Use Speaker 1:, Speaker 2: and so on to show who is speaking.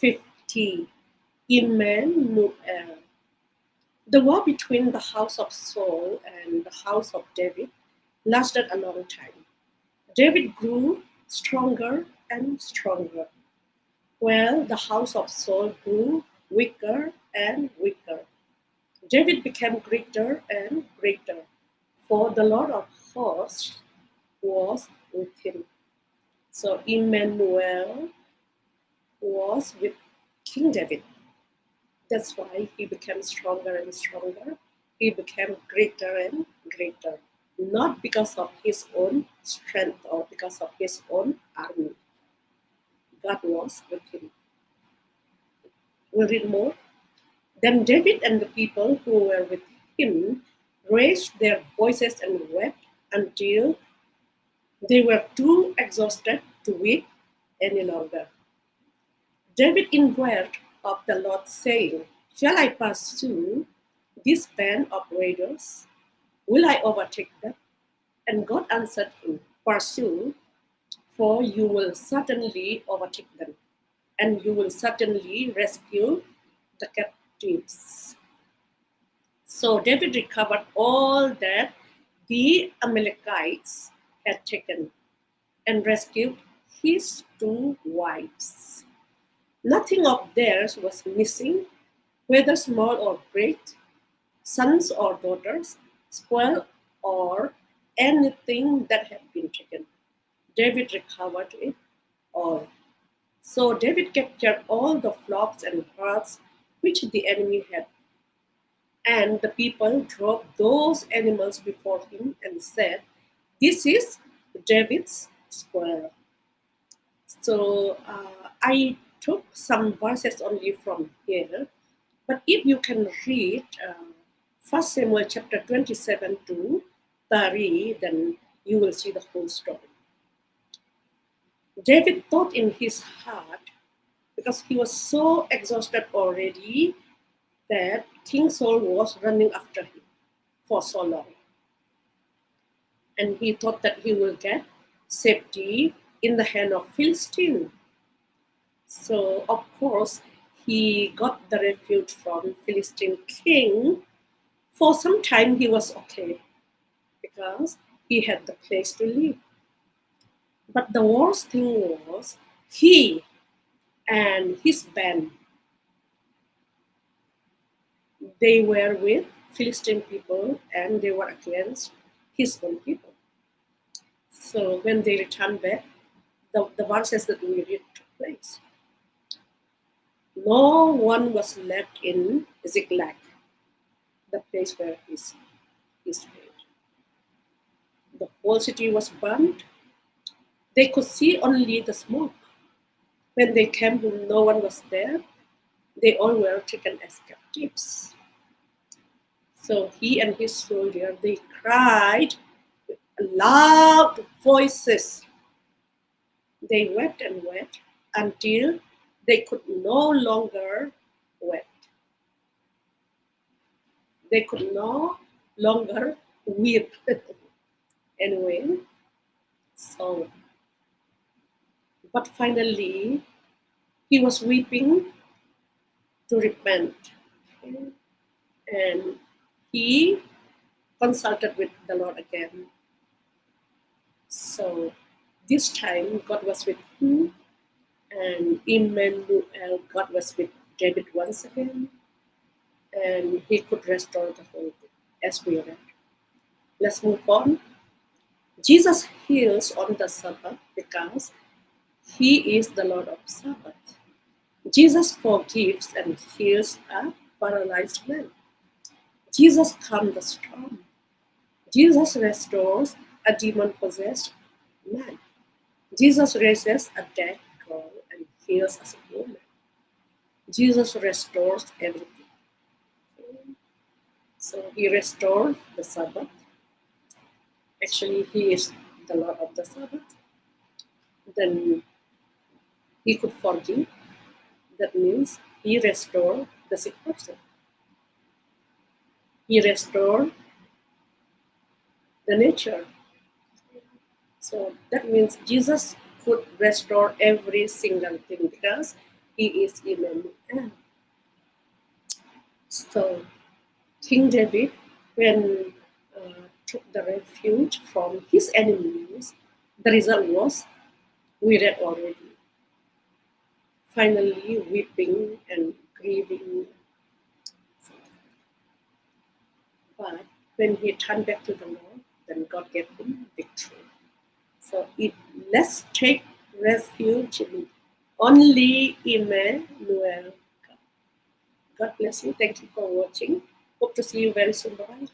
Speaker 1: 50. Immanuel. The war between the house of Saul and the house of David lasted a long time. David grew stronger and stronger, while the house of Saul grew weaker and weaker. David became greater and greater, for the Lord of hosts was with him. So Immanuel was with King David. That's why he became stronger and stronger. He became greater and greater, not because of his own strength or because of his own army. God was with him. We'll read more. Then David and the people who were with him raised their voices and wept until they were too exhausted to weep any longer. David inquired of the Lord, saying, "Shall I pursue this band of raiders? Will I overtake them?" And God answered him, "Pursue, for you will certainly overtake them, and you will certainly rescue the captives." So David recovered all that the Amalekites had taken and rescued his 2 wives. Nothing of theirs was missing, whether small or great, sons or daughters, spoil or anything that had been taken. David recovered it all. So David captured all the flocks and herds which the enemy had. And the people drove those animals before him and said, "This is David's spoil." So I took some verses only from here, but if you can read 1 Samuel chapter 27 to 30, then you will see the whole story. David thought in his heart, because he was so exhausted already, that King Saul was running after him for so long. And he thought that he will get safety in the hand of Philistine. So, of course, he got the refuge from Philistine king. For some time, he was okay because he had the place to live. But the worst thing was he and his band, they were with Philistine people and they were against his own people. So when they returned back, the verses that we read took place. No one was left in Ziklag, the place where he's made. The whole city was burned. They could see only the smoke. When they came, no one was there. They all were taken as captives. So he and his soldier, they cried with loud voices. They wept and wept until they could no longer weep. They could no longer weep. Anyway, so, but finally, he was weeping to repent. Okay? And he consulted with the Lord again. So this time, God was with him, and Immanuel, God was with David once again, and he could restore the whole thing, as we read. Let's move on. Jesus heals on the Sabbath because he is the Lord of Sabbath. Jesus forgives and heals a paralyzed man. Jesus calms the storm. Jesus restores a demon-possessed man. Jesus raises a dead girl and heals a sick woman. Jesus restores everything. So he restored the Sabbath. Actually, he is the Lord of the Sabbath. Then he could forgive. That means he restored the sick person. He restored the nature. So that means Jesus could restore every single thing because He is Immanuel. So King David, when took the refuge from his enemies, the result was we read already. Finally, weeping and grieving. But when he turned back to the Lord, then God gave him victory. So let's take refuge in only Immanuel. God bless you. Thank you for watching. Hope to see you very soon. Bye.